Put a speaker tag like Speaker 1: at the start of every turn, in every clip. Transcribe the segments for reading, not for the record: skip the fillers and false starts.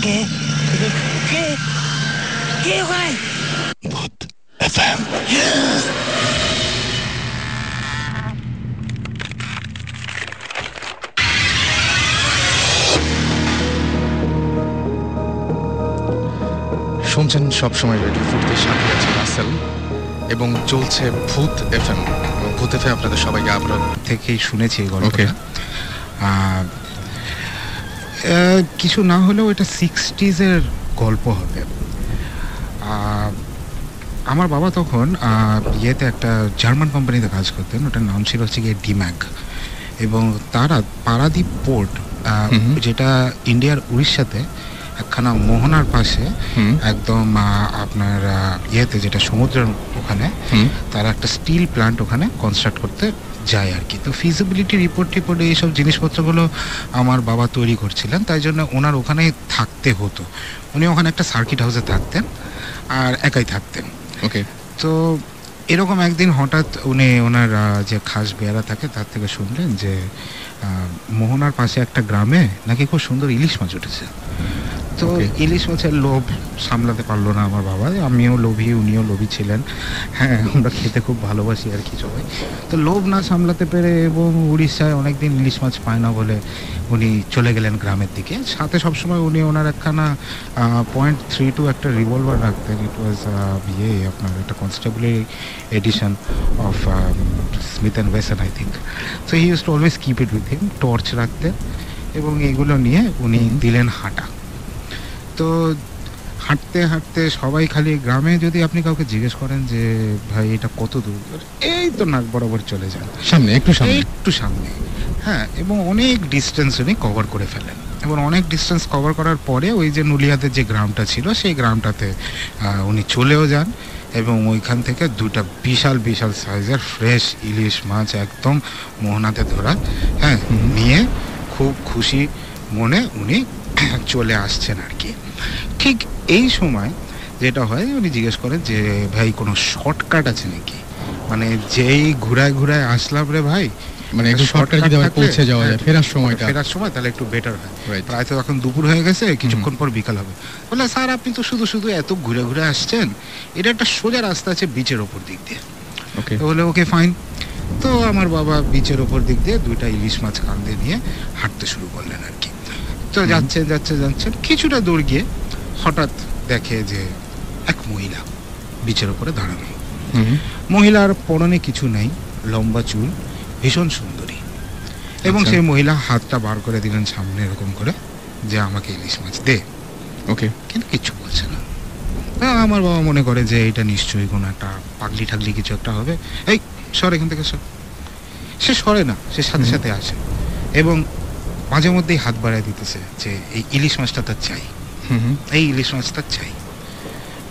Speaker 1: কে কে কে ওখানে?
Speaker 2: ভূত এফএম। শুনছেন সবসময় রেডিও ফুটের সাথে আছে রাসেল এবং চলছে ভূত এফএম। ভূত এফএম আপনাদের সবাইকে আপনার থেকেই শুনেছি এই গল্পটা। কিছু না হলেও এটা 60s-এর গল্প হবে। আমার বাবা তখন ইয়েতে একটা জার্মান কোম্পানিতে কাজ করতেন, ওটার নাম ছিল হচ্ছে গিয়ে ডিম্যাগ, এবং তারা পারাদ্বীপ পোর্ট, যেটা ইন্ডিয়ার উড়িষ্যাতে একখানা মোহনার পাশে একদম আপনার ইয়েতে যেটা সমুদ্রের ওখানে, তারা একটা স্টিল প্ল্যান্ট ওখানে কনস্ট্রাক্ট করতে যায় আর কি। তো ফিজিবিলিটি রিপোর্ট এইসব জিনিসপত্রগুলো আমার বাবা তৈরি করছিলেন, তাই জন্য ওনার ওখানে থাকতে হতো। উনি ওখানে একটা সার্কিট হাউসে থাকতেন আর একাই থাকতেন। ওকে, তো এরকম একদিন হঠাৎ উনি ওনার যে খাস বেয়ারা থাকে তার থেকে শুনলেন যে মোহনার পাশে একটা গ্রামে নাকি খুব সুন্দর ইলিশ মাছ উঠেছে। তো ইলিশ মাছের লোভ সামলাতে পারলো না আমার বাবা। আমিও লোভী, উনিও লোভী ছিলেন। হ্যাঁ, আমরা খেতে খুব ভালোবাসি আর কি সবাই। তো লোভ না সামলাতে পেরে এবং উড়িষ্যায় অনেকদিন ইলিশ মাছ পায় না বলে উনি চলে গেলেন গ্রামের দিকে। সাথে সবসময় উনি ওনার একখানা .32 একটা রিভলভার রাখতেন। ইট ওয়াজ আপনার একটা কনস্টেবলের edition of Smith and Wesson I think. So he use to always keep it with him. Torch রাখতেন এবং এগুলো নিয়ে উনি দিলেন হাঁটা। তো হাঁটতে হাঁটতে সবাই খালি গ্রামে যদি আপনি কাউকে জিজ্ঞেস করেন যে ভাই এটা কত দূর, এই তো নাক বরাবর চলে যান, সামনে একটু সামনে। হ্যাঁ, এবং অনেক ডিস্টেন্স উনি কভার করে ফেলেন। এবং অনেক ডিস্টেন্স কভার করার পরে ওই যে নুলিয়াতে যে গ্রামটা ছিল সেই গ্রামটাতে উনি চলেও যান এবং ওইখান থেকে দুটা বিশাল বিশাল সাইজের ফ্রেশ ইলিশ মাছ একদম মোহনাতে ধরা, হ্যাঁ, নিয়ে খুব খুশি মনে উনি চলে আসছেন আর কি। ঠিক এই সময় যেটা হয়, উনি জিজ্ঞেস করেন যে ভাই কোনো শর্টকাট আছে নাকি, মানে যেই ঘুরায় ঘুরায় আসলাম রে ভাই, মানে একটু শর্টকাট পৌঁছে যাওয়া যায় ফেরার সময় তাহলে একটু বেটার হয়। প্রায় তো এখন দুপুর হয়ে গেছে, কিছুক্ষণ পর বিকাল হবে। বলে স্যার আপনি তো শুধু শুধু এত ঘুরে ঘুরে আসছেন, এটা একটা সোজা রাস্তা আছে বিচের ওপর দিক দিয়ে। বলে ওকে ফাইন। তো আমার বাবা বিচের ওপর দিক দিয়ে দুইটা ইলিশ মাছ কাঁধে নিয়ে হাঁটতে শুরু করলেন আর কি। তো যাচ্ছেন কিছুটা দূর গিয়ে হঠাৎ দেখে যে এক মহিলা বিচের ওপরে দাঁড়ানো। মহিলার পরনে কিছু নেই, লম্বা চুল, ভীষণ সুন্দরী, এবং সেই মহিলা হাতটা বার করে দিলেন সামনে এরকম করে যে আমাকে ইলিশ মাছ দে। ওকে, কিন্তু কিচ্ছু বলছে না। আমার বাবা মনে করে যে এটা নিশ্চয়ই কোনো একটা পাগলি ঠাগলি কিছু একটা হবে, এই সর এখান থেকে সর। সে সরে না, সে সাথে সাথে আসে এবং মাঝে মধ্যেই হাত বাড়ায় দিতেছে যে এই ইলিশ মাছটা তার চাই, এই ইলিশ মাছটা চাই।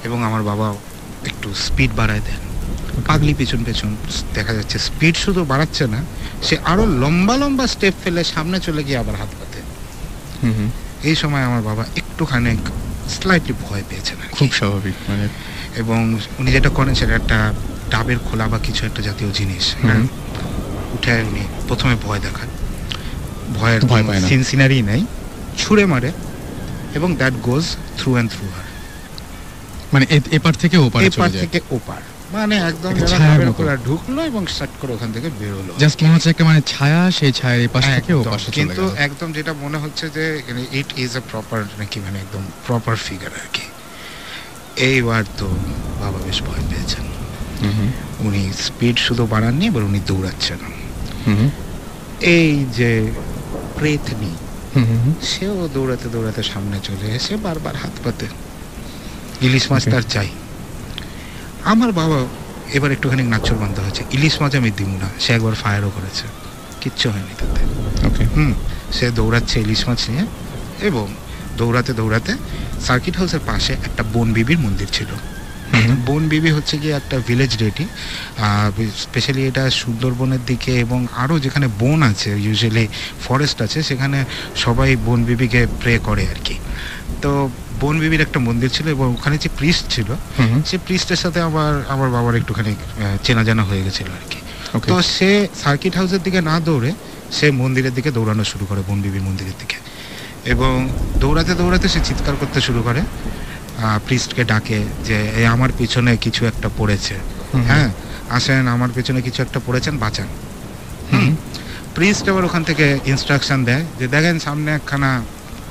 Speaker 2: এবং আমার বাবা একটু স্পিড বাড়ায় দেন। পাগলি পেছন দেখা যাচ্ছে স্পিড শুধু বাড়াচ্ছে না, সে আরো লম্বা লম্বা স্টেপ ফেলে সামনে চলে গিয়ে আবার হাত পাতে। এই সময় আমার বাবা একটুখানি স্লাইটলি ভয় পেয়েছেন, খুব স্বাভাবিক মানে। এবং উনি যেটা করেন সেটা একটা ডাবের খোলা বা কিছু একটা জাতীয় জিনিস উঠে উনি প্রথমে ভয় দেখান। ভয়ের সিনসিনারি নাই, ছুঁড়ে মারে এবং that goes through and through her, মানে এপার থেকে ওপার, মানে একদম ঢুকলো এবং স্টার্ট করে ওখান থেকে বেরোলো। জাস্ট মনে হচ্ছে একটা মানে ছায়া, সেই ছায়া এপাশ থেকে ওপাশে চলে গেল। কিন্তু একদম যেটা মনে হচ্ছে যে ইট ইজ আ প্রপার, নাকি মানে একদম প্রপার ফিগার আর কি। এইবার তো বাবা বেশ ভয় পেয়েছেন। উনি স্পিড শুধু বাড়াননি, এবার উনি দৌড়াচ্ছেন। এই যে প্রেতনি, সেও দৌড়াতে দৌড়াতে সামনে চলে এসে বারবার হাত পাতে, ইলিশ মাছ তার চাই। আমার বাবা এবার একটুখানি নাচর বান্ধা হয়েছে, ইলিশ মাছ আমি দিব না। সে একবার ফায়ারও করেছে, কিচ্ছু হয়নি তাতে। সে দৌড়াচ্ছে ইলিশ মাছ নিয়ে, এবং দৌড়াতে দৌড়াতে সার্কিট হাউসের পাশে একটা বন বিবির মন্দির ছিল। বন বিবি হচ্ছে গিয়ে একটা ভিলেজ ডেটি, স্পেশালি এটা সুন্দরবনের দিকে এবং আরও যেখানে বন আছে, ইউজুয়ালি ফরেস্ট আছে, সেখানে সবাই বন বিবিকে প্রে করে আর কি। তো বন বিবির একটা মন্দির ছিল এবং ওখানে যে প্রিস্ট ছিল, সে প্রিস্টের সাথে আমার বাবার একটুখানি চেনা জানা হয়ে গেছিল আর কি। তো সে সার্কিট হাউসের দিকে না দৌড়ে সে মন্দিরের দিকে দৌড়ানো শুরু করে, বন বিবির মন্দিরের দিকে। এবং দৌড়াতে দৌড়াতে সে চিৎকার করতে শুরু করে, প্রিস্টকে ডাকে যে আমার পিছনে কিছু একটা পড়েছে, হ্যাঁ আসেন, আমার পিছনে কিছু একটা পড়েছেন, বাঁচান। প্রিস্ট আবার ওখান থেকে ইনস্ট্রাকশন দেয় যে দেখেন সামনে একখানা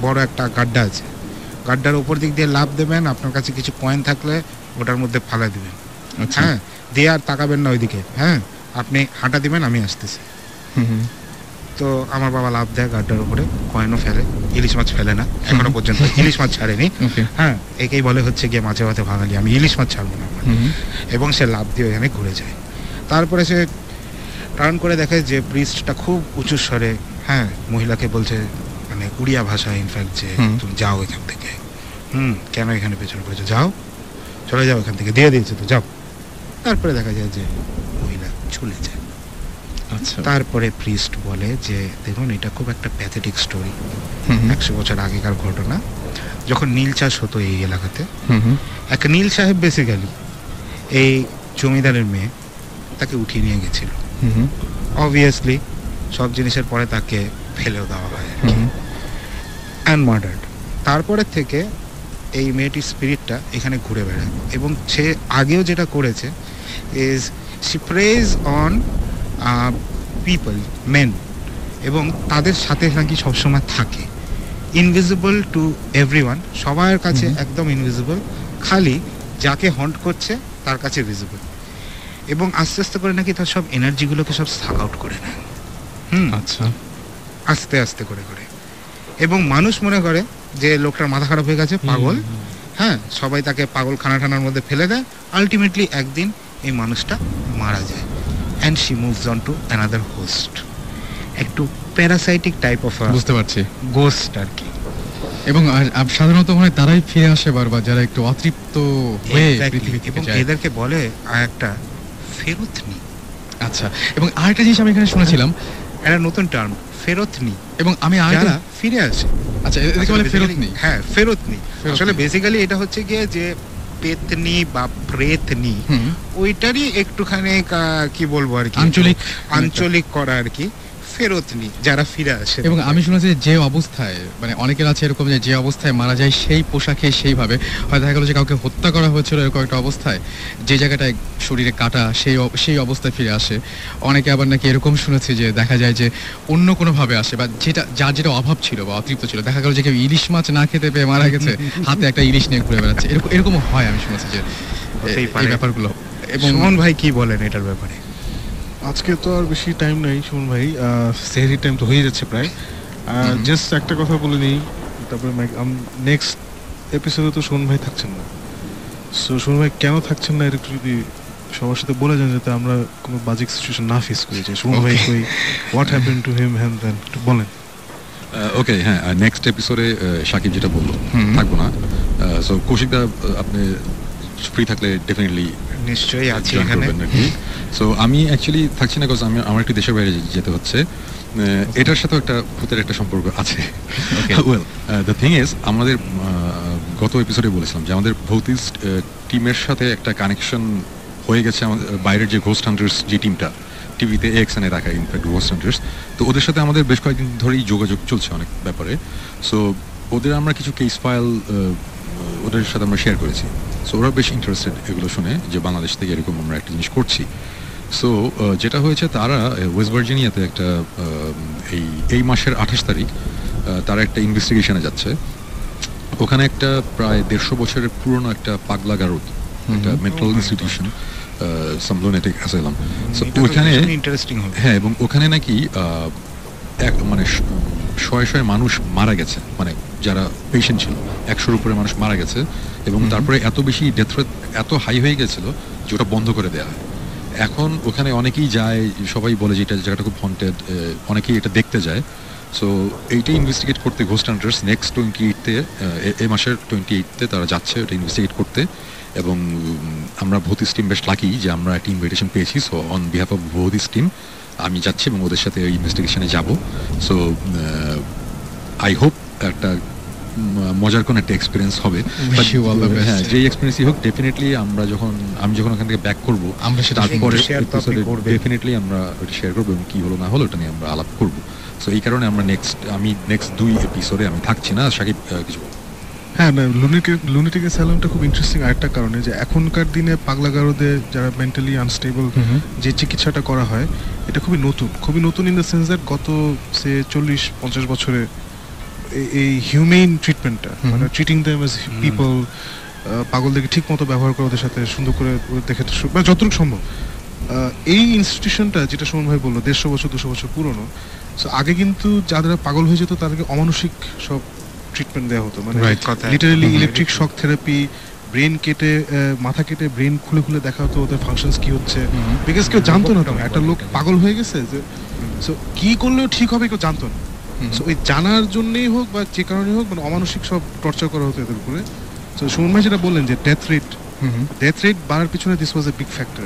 Speaker 2: বড় একটা গাড্ডা আছে, গাড্ডার উপর দিক দিয়ে লাফ দেবেন, আপনার কাছে কিছু কয়েন থাকলে ওটার মধ্যে ফালা দিবেন, হ্যাঁ দিয়ে আর তাকাবেন না ওইদিকে, হ্যাঁ আপনি হাঁটা দিবেন, আমি আসতেছি। তো আমার বাবা লাফ দেয় গাড্ডার উপরে, কয়েনও ফেলে, ইলিশ মাছ ফেলে না এখনো পর্যন্ত, ইলিশ মাছ ছাড়েনি, হ্যাঁ একেই বলে হচ্ছে গিয়ে মাছে ভাতে ভাঙালি, আমি ইলিশ মাছ ছাড়বো না। এবং সে লাফ দিয়ে ওখানে ঘুরে যায়। তারপরে সে টার্ন করে দেখে যে প্রিস্টটা খুব উঁচু স্বরে, হ্যাঁ মহিলাকে বলছে, মানে উড়িয়া ভাষা ইনফ্যাক্ট, যে তুমি যাও এখান থেকে, কেন এখানে পেছনে পড়েছো, যাও চলে যাও এখান থেকে, দিয়ে দিয়েছে তো যাও। তারপরে দেখা যায় যে মহিলা চলে যায়। আচ্ছা, তারপরে প্রিস্ট বলে যে দেখুন এটা খুব একটা প্যাথেটিক স্টোরি, 100 বছর আগেকার ঘটনা, যখন নীল চাষ হতো এই এলাকাতে, একটা নীল সাহেব বেসিক্যালি এই জমিদারের মেয়ে তাকে উঠিয়ে নিয়ে গেছিল, অবভিয়াসলি সব জিনিসের পরে তাকে ফেলেও দেওয়া হয় অ্যান্ড মার্ডার্ড। তারপরে থেকে এই মেয়েটির স্পিরিটটা এখানে ঘুরে বেড়ায়, এবং সে আগেও যেটা করেছে is she preys on people, men, এবং তাদের সাথে নাকি সবসময় থাকে, ইনভিজিবল টু এভরিওয়ান, সবার কাছে একদম ইনভিজিবল, খালি যাকে হন্ট করছে তার কাছে ভিজিবল, এবং আস্তে আস্তে করে নাকি তার সব এনার্জিগুলোকে সব সাক আউট করে নেয়। আচ্ছা, আস্তে আস্তে করে করে, এবং মানুষ মনে করে যে লোকটার মাথা খারাপ হয়ে গেছে, পাগল, হ্যাঁ সবাই তাকে পাগল খানার মধ্যে ফেলে দেয়। আলটিমেটলি একদিন এই মানুষটা মারা যায়, and she moves on to another host, একটু প্যারাসাইটিক টাইপ অফ,
Speaker 3: বুঝতে পারছি,
Speaker 2: গোস্ট আর কি।
Speaker 3: এবং সাধারণত মানে তারাই ফিরে আসে বারবার, যারা একটু অতৃপ্ত হয়ে পৃথিবী থেকে
Speaker 2: যায়, এবং এদেরকে বলে একটা ফেরতনি।
Speaker 3: আচ্ছা, এবং আরেকটা জিনিস আমি এখানে শুনেছিলাম,
Speaker 2: একটা নতুন টার্ম ফেরতনি,
Speaker 3: এবং আমি
Speaker 2: যারা ফিরে আসে।
Speaker 3: আচ্ছা, এদেরকে বলে ফেরতনি।
Speaker 2: হ্যাঁ ফেরতনি, আসলে বেসিক্যালি এটা হচ্ছে গিয়ে যে পেতনি বা প্রেতনি, ওইটারই একটুখানি কি বলবো আর কি, আঞ্চলিক করা আর কি, ফেরতনি, যারা ফিরে আসে।
Speaker 3: এবং আমি শুনেছি যে অবস্থায়, মানে অনেকের আছে এরকম যে অবস্থায় মারা যায় সেই পোশাকে সেইভাবে, হয়তো দেখা গেল যে কাউকে হত্যা করা হয়েছিল এরকম একটা অবস্থায়, যে জায়গাটায় শরীরে কাটা, সেই অবস্থায় ফিরে আসে। অনেকে আবার নাকি এরকম শুনেছি যে দেখা যায় যে অন্য কোনোভাবে আসে, বা যার যেটা অভাব ছিল বা অতৃপ্ত ছিল, দেখা গেল যে কেউ ইলিশ মাছ না খেতে পেয়ে মারা গেছে, হাতে একটা ইলিশ নিয়ে ঘুরে বেড়াচ্ছে, এরকম হয় আমি শুনেছি যে এই ব্যাপারগুলো।
Speaker 2: এবং সুমন ভাই কি বলেন এটার ব্যাপারে?
Speaker 4: আজকে তো আর বেশি টাইম নাই সুমন ভাই, সেহরি টাইম তো হয়ে যাচ্ছে প্রায়, জাস্ট একটা কথা বলে নিই, তারপরে নেক্সট এপিসোডে তো সুমন ভাই থাকছেন না, সো সুমন ভাই কেন থাকছেন না, এটা একটু যদি সবার সাথে বলে যান, যাতে আমরা কোনো বাজিক সিচুয়েশন না ফেস করি, যে সুমন ভাই কই, হোয়াট হ্যাপেন টু হিম, হ্যান্ড দেন একটু বলেন।
Speaker 5: ওকে, হ্যাঁ নেক্সট এপিসোডে সাকিব যেটা বললো থাকবো না, সো কৌশিকদা আপনি ফ্রি থাকলে ডেফিনেটলি
Speaker 2: নিশ্চয়ই আছি এখানে।
Speaker 5: সো আমি অ্যাকচুয়ালি থাকছি না, বিকজ আমার একটু দেশের বাইরে যেতে হচ্ছে, এটার সাথেও একটা ভূতের একটা সম্পর্ক আছে। ওয়েল দ্য থিং ইজ, আমাদের গত এপিসোডে বলেছিলাম যে আমাদের ভৌতিস্ট টিমের সাথে একটা কানেকশন হয়ে গেছে, আমাদের বাইরের যে ঘোস্ট হান্টার্স যে টিমটা টিভিতে এক্সএনে দেখায়, ইনফ্যাক্ট ঘোস্ট হান্টার্স, তো ওদের সাথে আমাদের বেশ কয়েকদিন ধরেই যোগাযোগ চলছে অনেক ব্যাপারে। সো ওদের আমরা কিছু কেস ফাইল ওদের সাথে আমরা শেয়ার করেছি, সো ওরা বেশ ইন্টারেস্টেড এগুলো শুনে যে বাংলাদেশ থেকে এরকম আমরা একটা জিনিস করছি। সো যেটা হয়েছে, তারা ওয়েস্ট ভার্জিনিয়াতে একটা এই মাসের 28 তারিখ তারা একটা ইনভেস্টিগেশনে যাচ্ছে। ওখানে একটা প্রায় 150 বছরের পুরনো একটা পাগলা গারদ, একটা মেন্টাল ইনস্টিটিউশন, সাম লুনেটিক অ্যাসাইলাম। সো ওখানে
Speaker 2: ইন্টারেস্টিং হবে,
Speaker 5: হ্যাঁ, এবং ওখানে নাকি মানে শয়ে মানুষ মারা গেছে, মানে যারা পেশেন্ট ছিল 100-র উপরে মানুষ মারা গেছে, এবং তারপরে এত বেশি ডেথ রেট এত হাই হয়ে গেছিল যে ওটা বন্ধ করে দেওয়া হয়। এখন ওখানে অনেকেই যায়, সবাই বলে যে এটা জায়গাটা খুব হন্টেড, অনেকেই এটা দেখতে যায়। সো এইটা ইনভেস্টিগেট করতে ঘোস্ট হান্টার্স নেক্সট 28-তে, এই মাসের 28-তে তারা যাচ্ছে ওটা ইনভেস্টিগেট করতে। এবং আমরা ভৌতিস টিম বেশ লাকি যে আমরা একটা ইনভিটেশন পেয়েছি, সো অন বিহাফ অফ ভৌতিস টিম আমি যাচ্ছি এবং ওদের সাথে ওই ইনভেস্টিগেশনে যাব। সো আই হোপ একটা মজার কোনো একটা এক্সপিরিয়েন্স হবে। হ্যাঁ, যেই এক্সপিরিয়েন্সই হোক, ডেফিনেটলি আমি যখন ওখান থেকে ব্যাক করবো, তারপরে ডেফিনেটলি আমরা ওটা শেয়ার করবো এবং কী হলো না হলো ওটা নিয়ে আমরা আলাপ করবো। সো এই কারণে আমি নেক্সট 2 এপিসোডে আমি থাকছি না। সাকিব কিছু বল।
Speaker 4: হ্যাঁ, না, লুনেটিক অ্যাসাইলামটা খুব ইন্টারেস্টিং আরেকটা কারণে যে এখনকার দিনে পাগলাগারোদের যারা মেন্টালি আনস্টেবল যে চিকিৎসাটা করা হয় এটা খুবই নতুন ইন দ্য সেন্স দ্যাট গত সে 40-50 বছরে এই হিউম্যান ট্রিটমেন্টটা, মানে ট্রিটিং দেম অ্যাজ পিপল, পাগলদেরকে ঠিক মতো ব্যবহার করা, ওদের সাথে সুন্দর করে দেখে, মানে যতটুকু সম্ভব, এই ইনস্টিটিউশনটা যেটা সুমন ভাই বললো 150 বছর 200 বছর পুরনো। সো আগে কিন্তু যারা পাগল হয়ে যেত তাদেরকে অমানসিক সব ট্রিটমেন্ট দেওয়া হতো, মানে literally electric shock therapy, brain কেটে মাথা কেটে ব্রেন খুলে খুলে দেখা হতো ওদের ফাংশনস কি হচ্ছে, বিকজ কেউ জানতো না তো একটা লোক পাগল হয়ে গেছে যে সো কি করলেও ঠিক হবে কেউ জানতো না। সো ওই জানার জন্যই হোক বা যে কারণেই হোক, মানে অমানসিক সব টর্চার করা হতো এদের উপরে। সো সুমন ভাই যেটা বললেন যে ডেথ রেট বাড়ার পিছনে this was a big factor.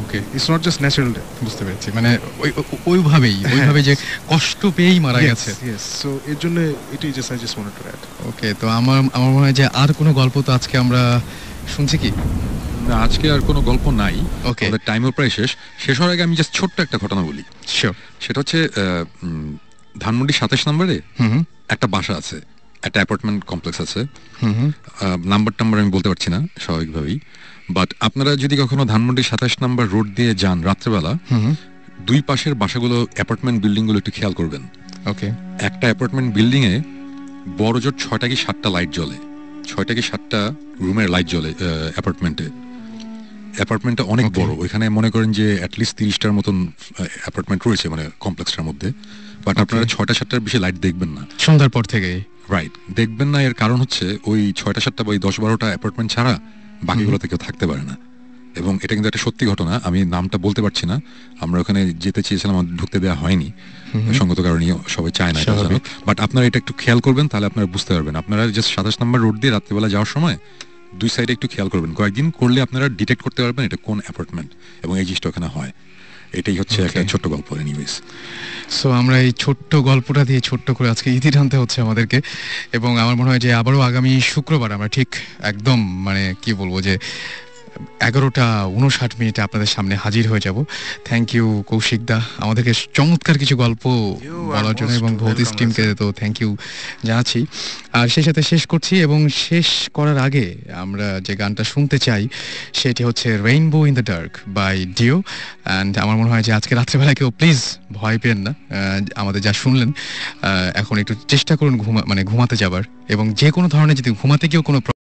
Speaker 3: Okay,
Speaker 4: it's not just natural death.
Speaker 3: বুঝতে পেরেছি, মানে ওইভাবে যে কষ্ট পেয়েই মারা গেছে।
Speaker 4: সো এর জন্য এটাই just I just wanted to add.
Speaker 3: Okay, তো আমার মনে হয় যে আর কোনো গল্প তো আজকে আমরা শুনছি কি
Speaker 5: না, আজকে আর কোনো গল্প নাই।
Speaker 3: ওকে,
Speaker 5: আমাদের টাইমও প্রায় শেষ হওয়ার আগে আমি জাস্ট ছোট্ট একটা ঘটনা বলি।
Speaker 3: শিওর।
Speaker 5: সেটা হচ্ছে ধানমন্ডি 27 নম্বরে একটা বাসা আছে, একটা অ্যাপার্টমেন্ট কমপ্লেক্স আছে। নাম্বার আমি বলতে পারছি না স্বাভাবিকভাবেই, বাট আপনারা যদি কখনো ধানমন্ডি 27 নম্বর রোড দিয়ে যান রাত্রেবেলা, দুই পাশের বাসাগুলো অ্যাপার্টমেন্ট বিল্ডিংগুলো একটু খেয়াল করবেন।
Speaker 3: ওকে,
Speaker 5: একটা অ্যাপার্টমেন্ট বিল্ডিংয়ে বড় জোর 6টা কি 7টা লাইট জ্বলে, 6টা কি 7টা রুমের লাইট জ্বলে অ্যাপার্টমেন্টটা অনেক বড়। ওইখানে মনে করেন যে অ্যাটলিস্ট 30টার মতন অ্যাপার্টমেন্ট রয়েছে মানে কমপ্লেক্সটার মধ্যে, বাট আপনারা 6টা-7টার বেশি লাইট দেখবেন না
Speaker 3: সন্ধ্যার পর থেকে।
Speaker 5: রাইট, দেখবেন না। এর কারণ হচ্ছে ওই 6টা-7টা বা 10-12টা অ্যাপার্টমেন্ট ছাড়া বাকিগুলোতে কেউ থাকতে পারে না। এবং এটা কিন্তু একটা সত্যি ঘটনা, আমি নামটা বলতে পারছি না। আমরা ওখানে যেতে চেয়েছিলাম, ঢুকতে দেওয়া হয়নি সঙ্গত কারণে, সবাই চায় না, বাট আপনারা এটা একটু খেয়াল করবেন, তাহলে আপনারা বুঝতে পারবেন। আপনারা জাস্ট 27 নম্বর রোড দিয়ে রাত্রিবেলা যাওয়ার সময় দুই সাইডে একটু খেয়াল করবেন, কয়েকদিন করলে আপনারা ডিটেক্ট করতে পারবেন এটা কোন অ্যাপার্টমেন্ট, এবং এই জিনিসটা ওখানে হয়। এটাই হচ্ছে একটা ছোট্ট গল্প। এনিওয়েজ,
Speaker 3: সো আমরা এই ছোট্ট গল্পটা দিয়ে ছোট্ট করে আজকে ইতি টানতে হচ্ছে আমাদেরকে, এবং আমার মনে হয় যে আবারও আগামী শুক্রবার আমরা ঠিক একদম মানে কি বলবো যে 11:59 আপনাদের সামনে হাজির হয়ে যাব। থ্যাংক ইউ কৌশিক দা আমাদেরকে চমৎকার কিছু গল্প বলার জন্য, এবং ভৌতিস টিমকে তো থ্যাংক ইউ জানাচ্ছি। আর সেই সাথে শেষ করছি, এবং শেষ করার আগে আমরা যে গানটা শুনতে চাই সেটি হচ্ছে rainbow in the dark by Dio. And আমার মনে হয় যে আজকে রাত্রেবেলায় কেউ প্লিজ ভয় পেন না, আমাদের যা শুনলেন এখন একটু চেষ্টা করুন ঘুমাতে যাবার, এবং যে কোনো ধরনের যদি ঘুমাতে গিয়েও কোনো